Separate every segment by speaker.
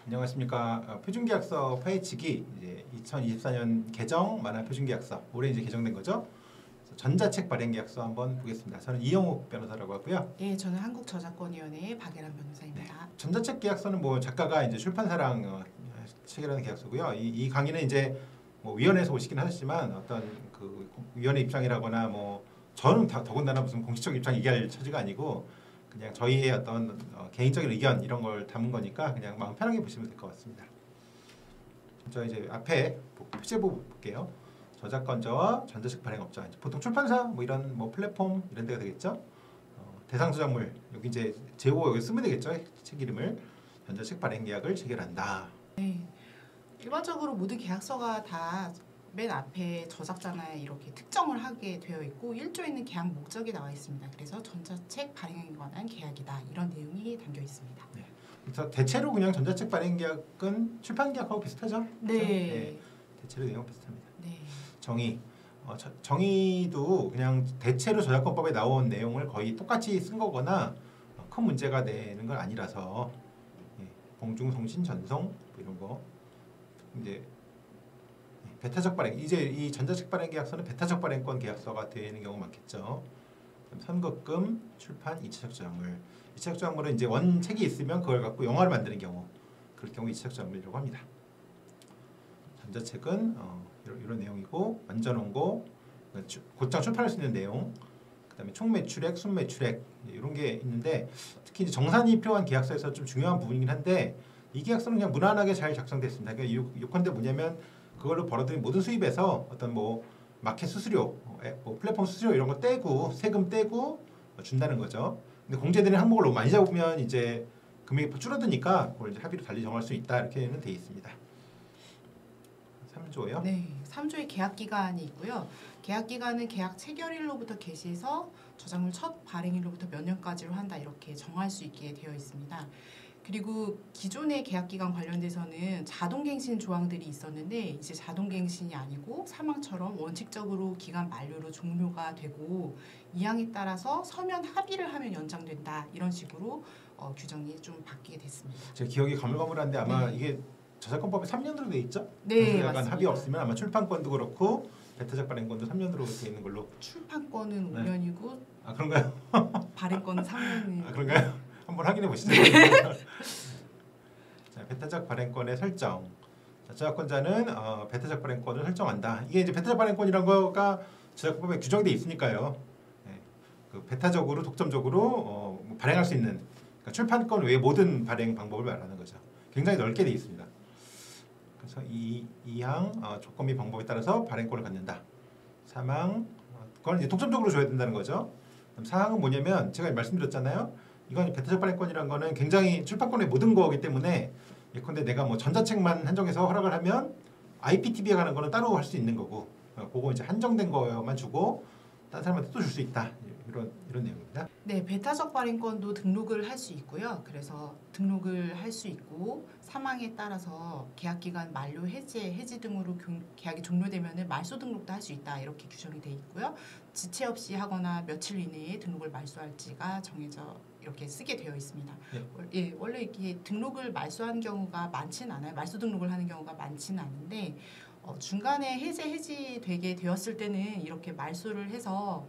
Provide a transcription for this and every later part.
Speaker 1: 안녕하십니까. 표준계약서 파헤치기 이제 2024년 개정 만화 표준계약서 올해 이제 개정된 거죠. 전자책 발행 계약서 한번 보겠습니다. 저는 이영욱 변호사라고 하고요.
Speaker 2: 예, 저는 한국저작권위원회의 박예란 변호사입니다.
Speaker 1: 네. 전자책 계약서는 뭐 작가가 이제 출판사랑 체결하는 계약서고요. 이 강의는 이제 뭐 위원회에서 오시긴 하셨지만 어떤 그 위원회 입장이라거나 뭐 저는 더군다나 무슨 공식적 입장 얘기할 처지가 아니고 그냥 저희의 어떤 개인적인 의견 이런 걸 담은 거니까 그냥 마음 편하게 보시면 될 것 같습니다. 저 이제 앞에 표제부 볼게요. 저작권자와 전자책 발행업자, 보통 출판사 뭐 이런 뭐 플랫폼 이런 데가 되겠죠. 대상 저작물 여기 이제 제호 여기 쓰면 되겠죠. 책 이름을 전자책 발행 계약을 체결한다.
Speaker 2: 네, 일반적으로 모든 계약서가 다 맨 앞에 저작자나 이렇게 특정을 하게 되어 있고 1조에는 계약 목적이 나와 있습니다. 그래서 전자책 발행에 관한 계약이다 이런 내용이 담겨 있습니다.
Speaker 1: 네. 그래서 대체로 그냥 전자책 발행 계약은 출판 계약하고 비슷하죠?
Speaker 2: 네.
Speaker 1: 네. 대체로 내용 비슷합니다.
Speaker 2: 네.
Speaker 1: 정의. 정의도 그냥 대체로 저작권법에 나온 내용을 거의 똑같이 쓴 거거나 큰 문제가 되는 건 아니라서 공중송신 전송 뭐 이런 거 이제 배타적 발행 이제 이 전자책 발행 계약서는 배타적 발행권 계약서가 되는 경우 많겠죠. 선급금, 출판, 2차적 저작물. 2차적 저작물은 이제 원책이 있으면 그걸 갖고 영화를 만드는 경우 그럴 경우 2차적 저작물이라고 합니다. 전자책은 이런 내용이고 완전 원고, 곧장 출판할 수 있는 내용, 그다음에 총 매출액, 순 매출액 이런 게 있는데 특히 이제 정산이 필요한 계약서에서 좀 중요한 부분이긴 한데 이 계약서는 그냥 무난하게 잘 작성됐습니다. 그러니까 요컨대 뭐냐면 그걸로 벌어들인 모든 수입에서 어떤 뭐 마켓 수수료, 뭐 플랫폼 수수료 이런 거 떼고 세금 떼고 준다는 거죠. 근데 공제되는 항목을 너무 많이 잡으면 이제 금액이 줄어드니까 그걸 이제 합의로 달리 정할 수 있다 이렇게는 돼 있습니다. 3조예요?
Speaker 2: 네, 3조의 계약 기간이 있고요. 계약 기간은 계약 체결일로부터 개시해서 저작물 첫 발행일로부터 몇 년까지로 한다 이렇게 정할 수 있게 되어 있습니다. 그리고 기존의 계약기간 관련돼서는 자동갱신 조항들이 있었는데 이제 자동갱신이 아니고 사망처럼 원칙적으로 기간 만료로 종료가 되고 이항에 따라서 서면 합의를 하면 연장된다 이런 식으로 규정이 좀 바뀌게 됐습니다.
Speaker 1: 제 기억이 가물가물한데 아마 이게 저작권법에 3년으로 돼 있죠?
Speaker 2: 네,
Speaker 1: 약간
Speaker 2: 맞습니다.
Speaker 1: 합의 없으면 아마 출판권도 그렇고 배타적 발행권도 3년으로 돼 있는 걸로.
Speaker 2: 출판권은
Speaker 1: 네.
Speaker 2: 5년이고
Speaker 1: 아 그런가요?
Speaker 2: 발행권은 3년이고.
Speaker 1: 아 그런가요? 한번 확인해 보시죠. 자, 배타적 발행권의 설정. 저작권자는 배타적 발행권을 설정한다. 이게 이제 배타적 발행권이란 거가 저작권법에 규정돼 있으니까요. 네. 그 배타적으로 독점적으로 발행할 수 있는 그러니까 출판권 외의 모든 발행 방법을 말하는 거죠. 굉장히 넓게 돼 있습니다. 그래서 이항 조건 및 방법에 따라서 발행권을 갖는다. 사망 그건 이제 독점적으로 줘야 된다는 거죠. 그럼 사항은 뭐냐면 제가 말씀드렸잖아요. 이건 배타적 발행권이라는 거는 굉장히 출판권의 모든 거기 때문에 예컨대 내가 뭐 전자책만 한정해서 허락을 하면 IPTV에 관한 거는 따로 할 수 있는 거고 그거 이제 한정된 거만 주고 다른 사람한테 또 줄 수 있다. 이런 내용입니다.
Speaker 2: 네, 배타적 발행권도 등록을 할 수 있고요. 그래서 등록을 할 수 있고 사망에 따라서 계약기간 만료, 해지 등으로 계약이 종료되면 말소 등록도 할 수 있다 이렇게 규정이 돼 있고요. 지체 없이 하거나 며칠 이내에 등록을 말소할지가 정해져 이렇게 쓰게 되어 있습니다. 예, 원래 이렇게 등록을 말소하는 경우가 많지는 않아요. 말소 등록을 하는 경우가 많지는 않은데 중간에 해지되게 되었을 때는 이렇게 말소를 해서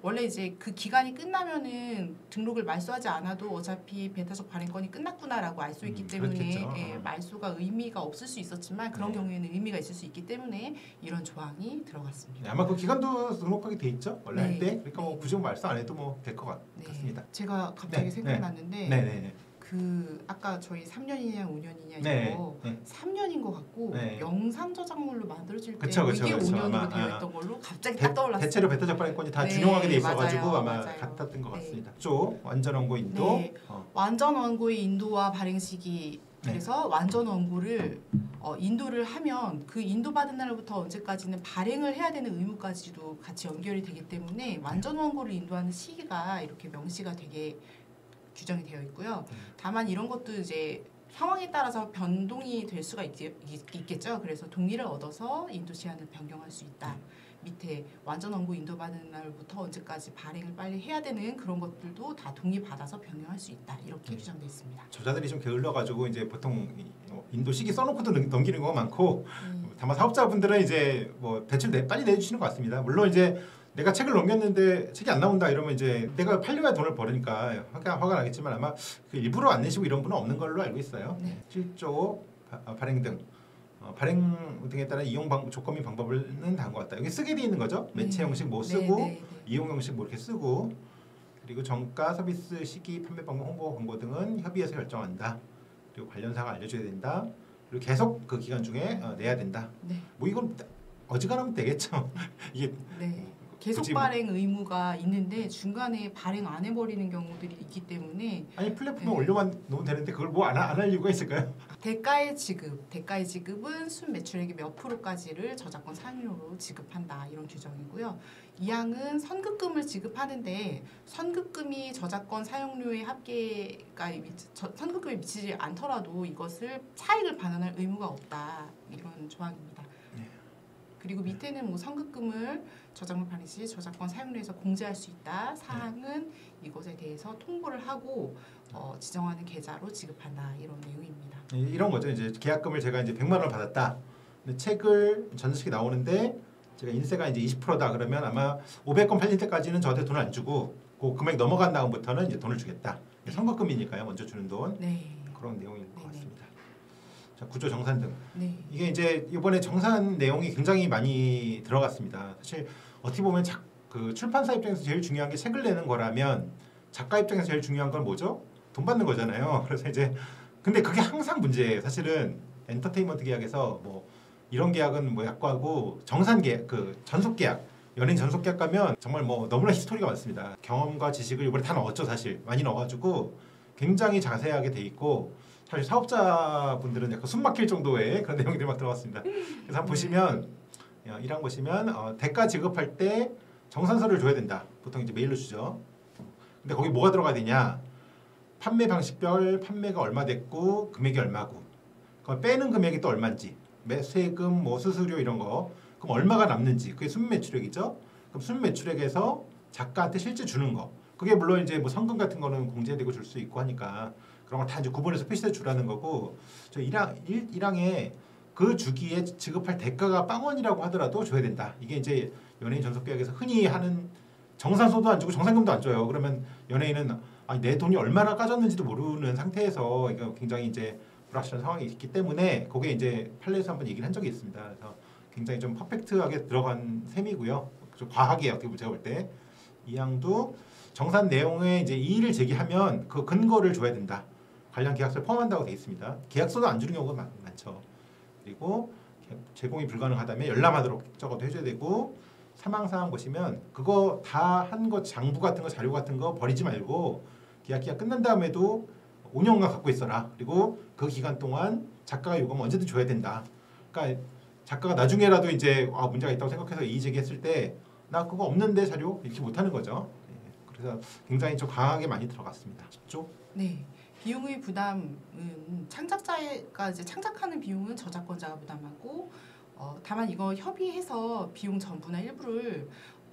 Speaker 2: 원래 이제 그 기간이 끝나면은 등록을 말소하지 않아도 어차피 배타적 발행권이 끝났구나라고 알 수 있기 때문에 말소가 의미가 없을 수 있었지만 그런 경우에는 의미가 있을 수 있기 때문에 이런 조항이 들어갔습니다.
Speaker 1: 네, 아마 그 기간도 등록하게 돼 있죠 원래 할 때. 그러니까 뭐 굳이 말소 안 해도 뭐 될 것 같습니다.
Speaker 2: 제가 갑자기 생각났는데
Speaker 1: 네네네.
Speaker 2: 그 아까 저희 3년이냐 5년이냐 이거 3년인 것 같고 영상 저작물로 만들어질 때 이게 5년으로 되어 있던 걸로 갑자기 딱 떠올랐어요.
Speaker 1: 대체로 배타적 발행권이 다 준용하게 돼 있어가지고 아마 같았던 것 같습니다. 쪽 완전 원고 인도.
Speaker 2: 완전 원고의 인도와 발행 시기. 그래서 완전 원고를 인도를 하면 그 인도받은 날부터 언제까지는 발행을 해야 되는 의무까지도 같이 연결이 되기 때문에 완전 원고를 인도하는 시기가 이렇게 명시가 되게 규정이 되어 있고요. 다만 이런 것도 이제 상황에 따라서 변동이 될 수가 있겠죠. 그래서 동의를 얻어서 인도 시한을 변경할 수 있다. 밑에 완전 원고 인도받은 날부터 언제까지 발행을 빨리 해야 되는 그런 것들도 다 동의 받아서 변경할 수 있다. 이렇게 규정되어 있습니다.
Speaker 1: 저자들이 좀 게을러가지고 이제 보통 인도 시기 써놓고도 넘기는 거 많고 다만 사업자분들은 이제 뭐 대출 빨리 내주시는 것 같습니다. 물론 이제 내가 책을 넘겼는데 책이 안 나온다 이러면 이제 내가 팔려야 돈을 벌으니까 화가 나겠지만 아마 그 일부러 안 내시고 이런 분은 없는 걸로 알고 있어요.
Speaker 2: 네.
Speaker 1: 실조 발행 등 발행 등에 따른 이용 조건 및 방법은 다한 것 같다. 여기 쓰게 돼 있는 거죠. 매체 형식 뭐 쓰고 이용 형식 뭐 이렇게 쓰고 그리고 정가, 서비스 시기, 판매 방법, 홍보 광고 등은 협의해서 결정한다. 그리고 관련 사항을 알려줘야 된다. 그리고 계속 그 기간 중에 내야 된다.
Speaker 2: 네.
Speaker 1: 뭐 이건 어지간하면 되겠죠. 이게
Speaker 2: 네. 계속 발행 의무가 있는데 중간에 발행 안 해버리는 경우들이 있기 때문에
Speaker 1: 아니 플랫폼에 올려만 놓으면 되는데 그걸 뭐 안 할 이유가 있을까요?
Speaker 2: 대가의 지급은 순 매출액의 몇 프로까지를 저작권 사용료로 지급한다 이런 규정이고요. 2항은 선급금을 지급하는데 선급금이 저작권 사용료의 합계가 선급금에 미치지 않더라도 이것을 차익을 반환할 의무가 없다 이런 조항입니다. 그리고 밑에는 뭐 선급금을 저작물 발행 시 저작권 사용료에서 공제할 수 있다. 사항은 이것에 대해서 통보를 하고 지정하는 계좌로 지급한다 이런 내용입니다.
Speaker 1: 이런 거죠. 이제 계약금을 제가 이제 100만 원을 받았다. 근데 책을 전자책이 나오는데 제가 인세가 이제 20%다 그러면 아마 500건 팔릴 때까지는 저한테 돈을 안 주고 그 금액 넘어간 다음부터는 이제 돈을 주겠다. 선급금이니까요. 먼저 주는 돈.
Speaker 2: 네.
Speaker 1: 그런 내용일 것 같습니다. 자, 구조 정산 등.
Speaker 2: 네.
Speaker 1: 이게 이제 이번에 정산 내용이 굉장히 많이 들어갔습니다. 사실 어떻게 보면 그 출판사 입장에서 제일 중요한 게 책을 내는 거라면 작가 입장에서 제일 중요한 건 뭐죠? 돈 받는 거잖아요. 그래서 이제 근데 그게 항상 문제예요. 사실은 엔터테인먼트 계약에서 뭐 이런 계약은 뭐 약관하고 정산 계약, 그 전속 계약, 연예인 전속 계약 가면 정말 뭐 너무나 히스토리가 많습니다. 경험과 지식을 이번에 다 넣었죠, 사실 많이 넣어가지고 굉장히 자세하게 돼 있고. 사실 사업자분들은 약간 숨 막힐 정도의 그런 내용들이 막 들어갔습니다. 그래서 한번 보시면 1항 보시면 대가 지급할 때 정산서를 줘야 된다. 보통 이제 메일로 주죠. 근데 거기 뭐가 들어가야 되냐? 판매 방식별 판매가 얼마 됐고 금액이 얼마고 그걸 빼는 금액이 또 얼마인지 세금 뭐 수수료 이런 거 그럼 얼마가 남는지 그게 순매출액이죠. 그럼 순매출액에서 작가한테 실제 주는 거 그게 물론 이제 뭐 성금 같은 거는 공제되고 줄 수 있고 하니까 그런 걸 다 이제 구분해서 표시해 주라는 거고 저 1항에 그 주기에 지급할 대가가 빵원이라고 하더라도 줘야 된다. 이게 이제 연예인 전속 계약에서 흔히 하는 정산소도 안 주고 정산금도 안 줘요. 그러면 연예인은 내 돈이 얼마나 까졌는지도 모르는 상태에서 이거 굉장히 이제 불확실한 상황이 있기 때문에 그게 이제 판례에서 한번 얘기를 한 적이 있습니다. 그래서 굉장히 좀 퍼펙트하게 들어간 셈이고요. 좀 과하게 어떻게 제가 볼 때 2항도 정산 내용에 이제 이의를 제기하면 그 근거를 줘야 된다. 관련 계약서를 포함한다고 되어 있습니다. 계약서도 안 주는 경우가 많죠. 그리고 제공이 불가능하다면 열람하도록 적어도 해줘야 되고 사망사항 보시면 그거 다 한 거 장부 같은 거 자료 같은 거 버리지 말고 계약 기간 끝난 다음에도 5년간 갖고 있어라. 그리고 그 기간 동안 작가가 요구하면 언제든 줘야 된다. 그러니까 작가가 나중에라도 이제 문제가 있다고 생각해서 이의 제기했을 때 나 그거 없는데 자료 이렇게 못하는 거죠. 그래서 굉장히 좀 강하게 많이 들어갔습니다. 쉽죠?
Speaker 2: 네. 비용의 부담은 창작자가 이제 창작하는 비용은 저작권자가 부담하고 다만 이거 협의해서 비용 전부나 일부를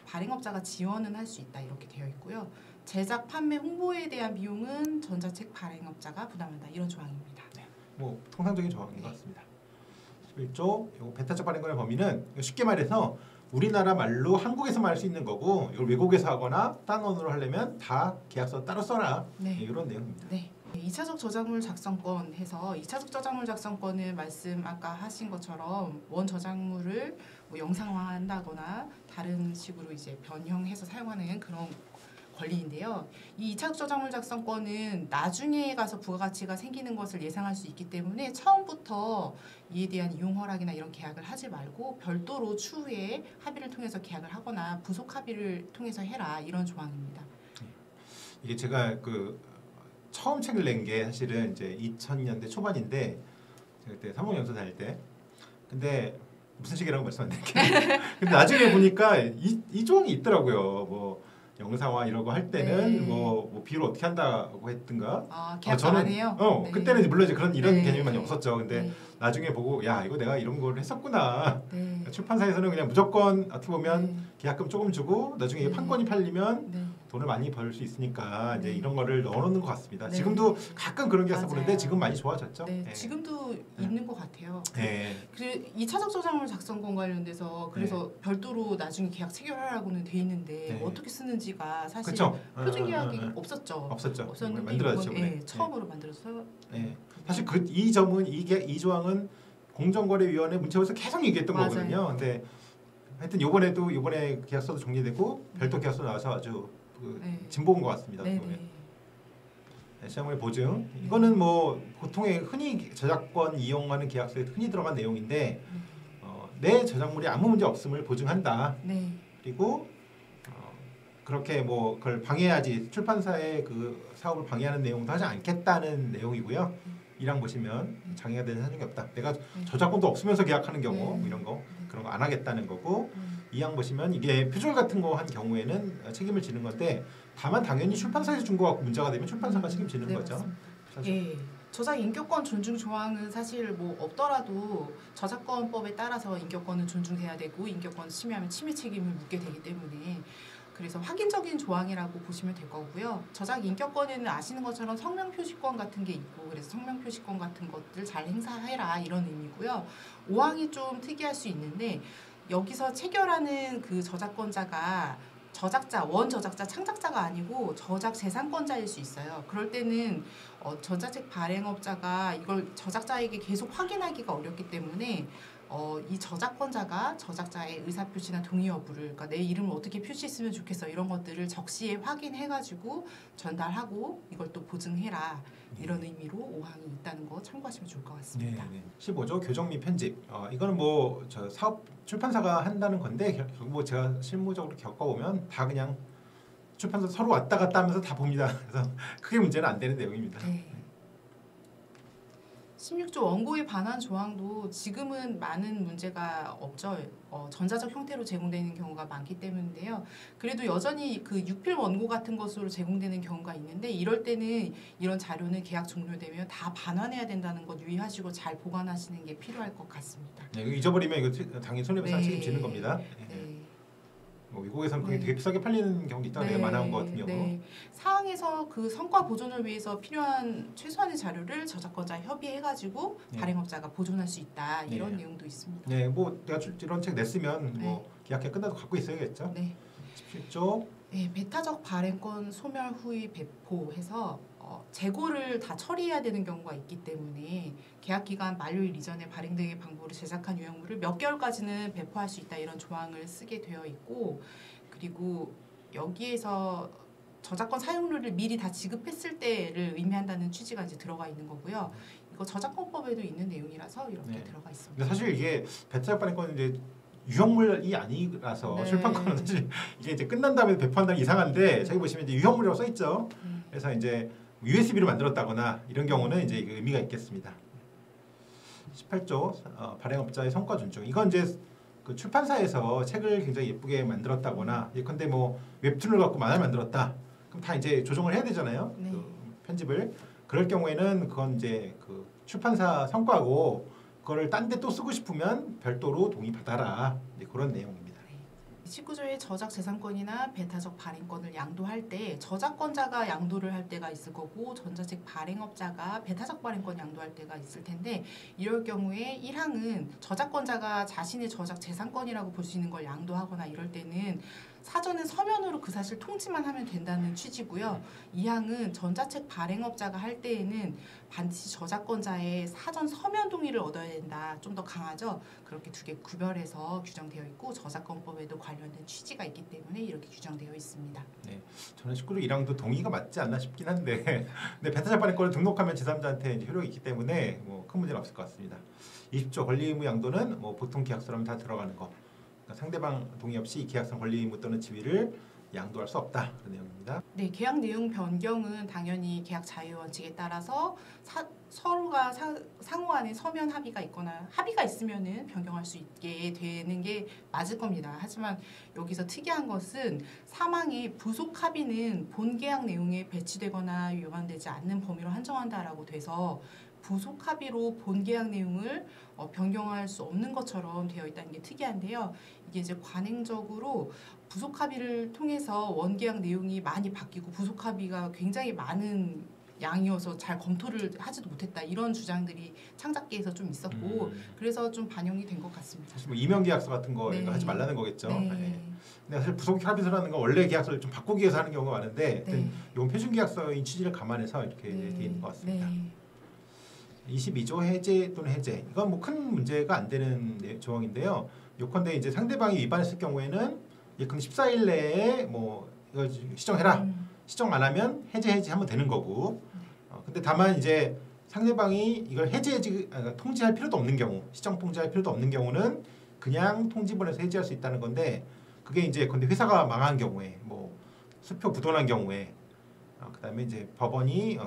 Speaker 2: 발행업자가 지원은 할 수 있다 이렇게 되어 있고요. 제작, 판매, 홍보에 대한 비용은 전자책 발행업자가 부담한다 이런 조항입니다.
Speaker 1: 네. 뭐 통상적인 조항인 것 같습니다. 11조 요 배타적 발행권의 범위는 쉽게 말해서 우리나라 말로 한국에서만 할 수 있는 거고 이걸 외국에서 하거나 딴 언어로 하려면 다 계약서 따로 써라.
Speaker 2: 네.
Speaker 1: 이런 내용입니다.
Speaker 2: 네. 2차적 저작물 작성권 해서 2차적 저작물 작성권은 말씀 아까 하신 것처럼 원 저작물을 뭐 영상화한다거나 다른 식으로 이제 변형해서 사용하는 그런 권리인데요. 이 2차적 저작물 작성권은 나중에 가서 부가가치가 생기는 것을 예상할 수 있기 때문에 처음부터 이에 대한 이용 허락이나 이런 계약을 하지 말고 별도로 추후에 합의를 통해서 계약을 하거나 부속 합의를 통해서 해라 이런 조항입니다.
Speaker 1: 이게 제가 그 처음 책을 낸 게 사실은 이제 2000년대 초반인데 제가 그때 삼성연수 다닐 때 근데 무슨 책이라고 말씀 안 드릴게요. 근데 나중에 보니까 이 조항이 있더라고요. 뭐 영상화 이러고 할 때는 뭐 비율을 어떻게 한다고 했든가.
Speaker 2: 계약 안 해요?
Speaker 1: 네. 그때는 물론 이제 이런 개념이 많이
Speaker 2: 네.
Speaker 1: 없었죠. 근데 나중에 보고 야 이거 내가 이런 걸 했었구나.
Speaker 2: 네.
Speaker 1: 출판사에서는 그냥 무조건 어떻게 보면 계약금 조금 주고 나중에 판권이 팔리면 돈을 많이 벌 수 있으니까 이제
Speaker 2: 네.
Speaker 1: 이런 거를 넣어놓는 것 같습니다.
Speaker 2: 네.
Speaker 1: 지금도 가끔 그런 계약서 보는데
Speaker 2: 맞아요.
Speaker 1: 지금 많이 좋아졌죠.
Speaker 2: 네,
Speaker 1: 예.
Speaker 2: 지금도
Speaker 1: 네.
Speaker 2: 있는 것 같아요.
Speaker 1: 예.
Speaker 2: 그 2차적 저작물 작성권 관련돼서 그래서 별도로 나중에 계약 체결하라고는 돼 있는데
Speaker 1: 네.
Speaker 2: 어떻게 쓰는지가 사실
Speaker 1: 그렇죠.
Speaker 2: 표준 계약이 없었죠.
Speaker 1: 없었는데
Speaker 2: 만들어졌죠.
Speaker 1: 이번에.
Speaker 2: 처음으로 만들어서.
Speaker 1: 예. 사실 이 점은 이 조항은 공정거래위원회 문체부에서 계속 얘기했던
Speaker 2: 맞아요.
Speaker 1: 거거든요. 근데 하여튼 이번에 계약서도 정리되고 별도 계약서 나와서 아주
Speaker 2: 네.
Speaker 1: 진보인 것 같습니다.
Speaker 2: 네네.
Speaker 1: 시장물의 보증 이거는 뭐 보통의 흔히 저작권 이용하는 계약서에 흔히 들어간 내용인데 내 저작물이 아무 문제 없음을 보증한다.
Speaker 2: 네.
Speaker 1: 그리고 그렇게 뭐 그걸 방해하지 출판사의 그 사업을 방해하는 내용도 하지 않겠다는 내용이고요. 1항 보시면 장애가 되는 사정이 없다. 내가 저작권도 없으면서 계약하는 경우 뭐 이런 거 그런 거 안 하겠다는 거고 2항 보시면 이게 표절 같은 거 한 경우에는 책임을 지는 건데 다만 당연히 출판사에서 준 거 갖고 문제가 되면 출판사가 책임지는
Speaker 2: 네,
Speaker 1: 거죠.
Speaker 2: 예. 저작 인격권 존중 조항은 사실 뭐 없더라도 저작권법에 따라서 인격권은 존중돼야 되고 인격권 침해하면 침해 책임을 묻게 되기 때문에 그래서 확인적인 조항이라고 보시면 될 거고요. 저작 인격권에는 아시는 것처럼 성명 표시권 같은 게 있고 그래서 성명 표시권 같은 것들 잘 행사해라 이런 의미고요. 5항이 좀 특이할 수 있는데 여기서 체결하는 그 저작권자가 저작자, 원저작자, 창작자가 아니고 저작 재산권자일 수 있어요. 그럴 때는 전자책 발행업자가 이걸 저작자에게 계속 확인하기가 어렵기 때문에 이 저작권자가 저작자의 의사표시나 동의 여부를 그러니까 내 이름을 어떻게 표시했으면 좋겠어 이런 것들을 적시에 확인해가지고 전달하고 이걸 또 보증해라 이런 의미로 5항이 있다는 거 참고하시면 좋을 것 같습니다.
Speaker 1: 네. 15조 교정 및 편집 이거는 뭐 저 사업 출판사가 한다는 건데 뭐 제가 실무적으로 겪어보면 다 그냥 출판사 서로 왔다 갔다 하면서 다 봅니다. 그래서 크게 문제는 안 되는 내용입니다.
Speaker 2: 네. 16조 원고에 반한 조항도 지금은 많은 문제가 없죠. 전자적 형태로 제공되는 경우가 많기 때문인데요. 그래도 여전히 그 육필 원고 같은 것으로 제공되는 경우가 있는데 이럴 때는 이런 자료는 계약 종료되면 다 반환해야 된다는 것 유의하시고 잘 보관하시는 게 필요할 것 같습니다.
Speaker 1: 네, 이거 잊어버리면 이거 당연히 손해배상 책임지는 겁니다.
Speaker 2: 네.
Speaker 1: 뭐 미국에서는 그게 되게 비싸게 팔리는 경우도 있다. 내가 만화한 거 같은 경우.
Speaker 2: 네. 사항에서 그 성과 보존을 위해서 필요한 최소한의 자료를 저작권자 협의해가지고 발행업자가 보존할 수 있다 이런 내용도 있습니다.
Speaker 1: 네, 뭐 내가 이런 책 냈으면 뭐 계약해 끝나도 갖고 있어야겠죠.
Speaker 2: 네.
Speaker 1: 17조.
Speaker 2: 네, 배타적 발행권 소멸 후의 배포해서 재고를 다 처리해야 되는 경우가 있기 때문에 계약 기간 만료일 이전에 발행 등의 방법으로 제작한 유형물을 몇 개월까지는 배포할 수 있다 이런 조항을 쓰게 되어 있고 그리고 여기에서 저작권 사용료를 미리 다 지급했을 때를 의미한다는 취지가 이제 들어가 있는 거고요. 이거 저작권법에도 있는 내용이라서 이렇게 들어가 있습니다.
Speaker 1: 근데 사실 이게 배타적 발행권은 이제 유형물이 아니라서 출판권은 사실 이게 이제 끝난 다음에 배포한다는 이상한데 저기 보시면 이제 유형물이라고 써 있죠. 그래서 이제 USB로 만들었다거나 이런 경우는 이제 의미가 있겠습니다. 18조 발행업자의 성과 존중. 이건 이제 그 출판사에서 책을 굉장히 예쁘게 만들었다거나 예컨대 뭐 웹툰을 갖고 만화를 만들었다. 그럼 다 이제 조정을 해야 되잖아요. 그 편집을. 그럴 경우에는 그건 이제 그 출판사 성과고 그거를 딴 데 또 쓰고 싶으면 별도로 동의 받아라. 이제 그런 내용입니다.
Speaker 2: 19조의 저작 재산권이나 배타적 발행권을 양도할 때 저작권자가 양도를 할 때가 있을 거고 전자책 발행업자가 배타적 발행권 양도할 때가 있을 텐데 이럴 경우에 1항은 저작권자가 자신의 저작 재산권이라고 볼 수 있는 걸 양도하거나 이럴 때는 사전에 서면으로 그 사실 통지만 하면 된다는 취지고요. 2항은 전자책 발행업자가 할 때에는 반드시 저작권자의 사전 서면 동의를 얻어야 된다. 좀 더 강하죠. 그렇게 두 개 구별해서 규정되어 있고 저작권법에도 관련된 취지가 있기 때문에 이렇게 규정되어 있습니다.
Speaker 1: 네, 저는 19조 1항도 동의가 맞지 않나 싶긴 한데 근데 배타적 발행권을 등록하면 제3자한테 이제 효력이 있기 때문에 뭐 큰 문제는 없을 것 같습니다. 20조 권리 의무 양도는 뭐 보통 계약서라면 다 들어가는 거. 그러니까 상대방 동의 없이 계약상 권리 의무 또는 지위를 양도할 수 없다. 그런 내용입니다.
Speaker 2: 네, 계약 내용 변경은 당연히 계약 자유 원칙에 따라서 서로가 상호 간에 서면 합의가 있거나 합의가 있으면은 변경할 수 있게 되는 게 맞을 겁니다. 하지만 여기서 특이한 것은 사망의 부속 합의는 본 계약 내용에 배치되거나 위반되지 않는 범위로 한정한다라고 돼서 부속 합의로 본 계약 내용을 변경할 수 없는 것처럼 되어 있다는 게 특이한데요. 이게 이제 관행적으로 부속 합의를 통해서 원 계약 내용이 많이 바뀌고 부속 합의가 굉장히 많은 양이어서 잘 검토를 하지도 못했다 이런 주장들이 창작계에서 좀 있었고 그래서 좀 반영이 된 것 같습니다.
Speaker 1: 사실 뭐 이명 계약서 같은 거
Speaker 2: 네.
Speaker 1: 이거 하지 말라는 거겠죠.
Speaker 2: 네.
Speaker 1: 네. 근데 사실 부속 합의서라는 건 원래 계약서를 좀 바꾸기 위해서 하는 경우가 많은데
Speaker 2: 네.
Speaker 1: 이건 표준 계약서의 취지를 감안해서 이렇게 돼 있는 것 같습니다.
Speaker 2: 네.
Speaker 1: 22조 해제 또는 해제 이건 뭐 큰 문제가 안 되는 조항인데요. 요컨대 이제 상대방이 위반했을 경우에는 예컨대 14일 내에 뭐 이거 시정해라. 시정 안 하면 해제하면 되는 거고. 근데 다만 이제 상대방이 이걸 통지할 필요도 없는 경우, 시정 통지할 필요도 없는 경우는 그냥 통지 보내서 해지할 수 있다는 건데 그게 이제 근데 회사가 망한 경우에 뭐 수표 부도난 경우에 그다음에 이제 법원이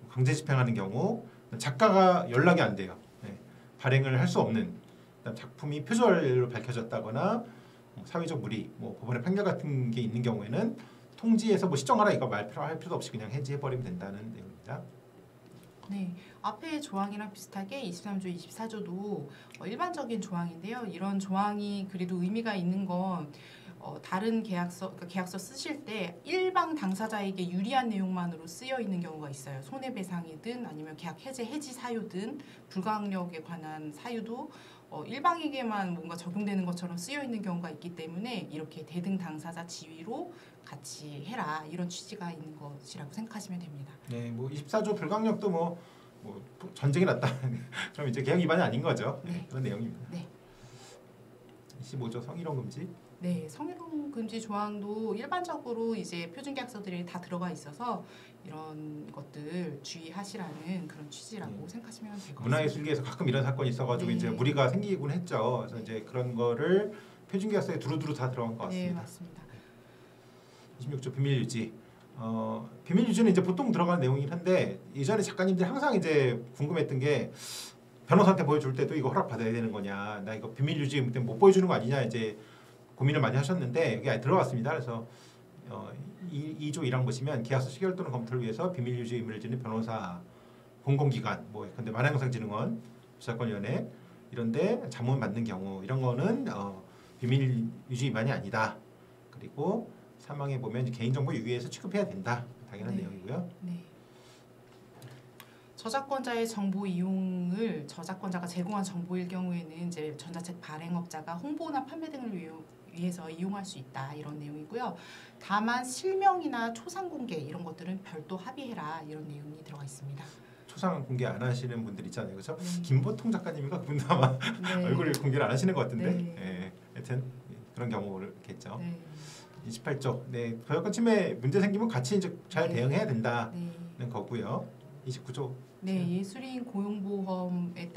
Speaker 1: 강제 집행하는 경우 작가가 연락이 안 돼요. 네. 발행을 할 수 없는 그다음 작품이 표절로 밝혀졌다거나 사회적 무리, 뭐 법원의 판결 같은 게 있는 경우에는 통지해서 뭐 시정하라 이거 할 필요도 없이 그냥 해지해버리면 된다는 내용입니다.
Speaker 2: 네, 앞에 조항이랑 비슷하게 23조, 24조도 일반적인 조항인데요. 이런 조항이 그래도 의미가 있는 건 다른 계약서, 그러니까 계약서 쓰실 때 일방 당사자에게 유리한 내용만으로 쓰여 있는 경우가 있어요. 손해배상이든 아니면 계약 해지 사유든 불가항력에 관한 사유도 일방에게만 뭔가 적용되는 것처럼 쓰여 있는 경우가 있기 때문에 이렇게 대등 당사자 지위로 같이 해라 이런 취지가 있는 것이라고 생각하시면 됩니다.
Speaker 1: 네, 뭐 24조 불가항력도 뭐 전쟁이 났다. 그럼 이제 계약 위반이 아닌 거죠.
Speaker 2: 네.
Speaker 1: 그런 내용입니다.
Speaker 2: 네.
Speaker 1: 25조 성희롱 금지.
Speaker 2: 네, 성희롱 금지 조항도 일반적으로 이제 표준 계약서들이 다 들어가 있어서 이런 것들 주의하시라는 그런 취지라고 생각하시면 될 것 같습니다.
Speaker 1: 문화예술계에서 가끔 이런 사건이 있어가지고
Speaker 2: 네.
Speaker 1: 이제 무리가 생기곤 했죠. 그래서 이제 그런 거를 표준 계약서에 두루두루 다 들어간 것 같습니다.
Speaker 2: 네, 맞습니다.
Speaker 1: 26조 비밀 유지. 비밀 유지는 이제 보통 들어가는 내용이긴 한데 예전에 작가님들이 항상 이제 궁금했던 게 변호사한테 보여줄 때도 이거 허락 받아야 되는 거냐, 나 이거 비밀 유지 때문에 못 보여주는 거 아니냐 이제 고민을 많이 하셨는데 여기 아예 들어갔습니다. 그래서 2조 1항 보시면 계약서 시결 또는 검토를 위해서 비밀 유지 의무를 지닌 변호사, 공공기관, 뭐 근데 만화영상진흥원, 저작권위원회 이런데 자문 받는 경우 이런 거는 비밀 유지 위반이 아니다. 그리고 사망에 보면 개인정보 유기해서 취급해야 된다. 당연한
Speaker 2: 네.
Speaker 1: 내용이고요.
Speaker 2: 네. 저작권자의 정보 이용을 저작권자가 제공한 정보일 경우에는 이제 전자책 발행업자가 홍보나 판매 등을 위해서 이용할 수 있다 이런 내용이고요. 다만 실명이나 초상 공개 이런 것들은 별도 합의해라 이런 내용이 들어가 있습니다.
Speaker 1: 초상 공개 안 하시는 분들 있잖아요, 그렇죠?
Speaker 2: 네.
Speaker 1: 김보통 작가님인가 그분도 아마
Speaker 2: 네.
Speaker 1: 얼굴을 공개를 안 하시는 것 같은데,
Speaker 2: 네.
Speaker 1: 예, 하여튼 그런 경우겠죠.
Speaker 2: 네.
Speaker 1: 28조, 네, 저작권 침해 문제 생기면 같이 이제 잘
Speaker 2: 네.
Speaker 1: 대응해야 된다는
Speaker 2: 네.
Speaker 1: 거고요. 29조.
Speaker 2: 네, 예술인 고용보험에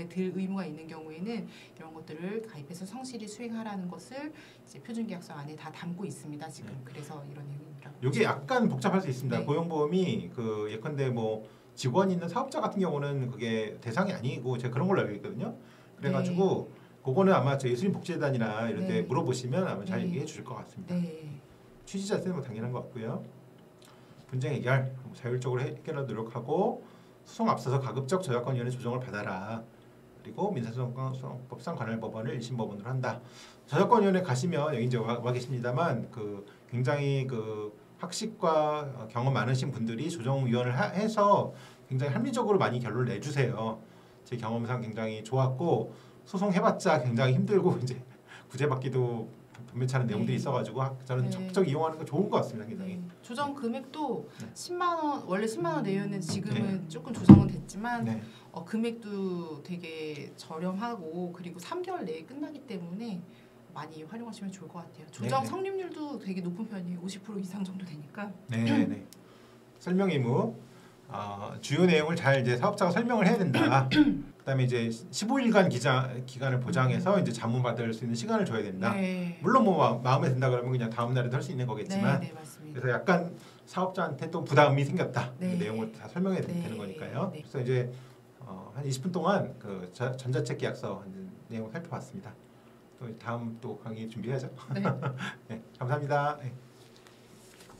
Speaker 2: 들 의무가 있는 경우에는 이런 것들을 가입해서 성실히 수행하라는 것을 이제 표준계약서 안에 다 담고 있습니다. 지금 그래서 이런 내용입니다.
Speaker 1: 이게 약간 복잡할 수 있습니다.
Speaker 2: 네.
Speaker 1: 고용보험이 예컨대 뭐 직원이 있는 사업자 같은 경우는 그게 대상이 아니고 제가 그런 걸로 알고 있거든요. 그래가지고 그거는 아마 저 예술인복지재단이나 이런 데
Speaker 2: 네.
Speaker 1: 물어보시면 아마 잘
Speaker 2: 네.
Speaker 1: 얘기해 주실 것 같습니다.
Speaker 2: 네.
Speaker 1: 취지 자체는 뭐 당연한 것 같고요. 분쟁 해결, 자율적으로 해결하도록 노력하고 소송 앞서서 가급적 저작권위원회 조정을 받아라. 그리고 민사소송법상 관할 법원을 1심 법원으로 한다. 저작권위원회 가시면 여기 이제 와 계십니다만 굉장히 학식과 경험 많으신 분들이 조정위원을 해서 굉장히 합리적으로 많이 결론을 내주세요. 제 경험상 굉장히 좋았고 소송해봤자 굉장히 힘들고 이제 구제받기도 변변치 않은 내용들이 있어가지고 저는
Speaker 2: 네.
Speaker 1: 적극적 이용하는 거 좋은 것 같습니다. 굉장히.
Speaker 2: 네. 조정 금액도
Speaker 1: 네.
Speaker 2: 10만 원 원래 10만 원 내였는데 지금은
Speaker 1: 네.
Speaker 2: 조금 조정은 됐지만
Speaker 1: 네.
Speaker 2: 금액도 되게 저렴하고 그리고 3개월 내에 끝나기 때문에 많이 활용하시면 좋을 것 같아요. 조정
Speaker 1: 네.
Speaker 2: 성립률도 되게 높은 편이에요. 50% 이상 정도 되니까.
Speaker 1: 네. 설명 의무. 주요 내용을 잘 이제 사업자가 설명을 해야 된다. 그다음에 이제 15일간 기간을 보장해서 이제 자문 받을 수 있는 시간을 줘야 된다.
Speaker 2: 네.
Speaker 1: 물론 뭐 마음에 든다 그러면 그냥 다음 날에도 할 수 있는 거겠지만
Speaker 2: 네, 맞습니다.
Speaker 1: 그래서 약간 사업자한테 또 부담이 생겼다.
Speaker 2: 네.
Speaker 1: 그 내용을 다 설명해야
Speaker 2: 네.
Speaker 1: 되는 거니까요.
Speaker 2: 네.
Speaker 1: 그래서 이제 한 20분 동안 전자책 계약서 내용을 살펴봤습니다. 또 다음 또 강의 준비해야죠.
Speaker 2: 네.
Speaker 1: 네, 감사합니다. 네.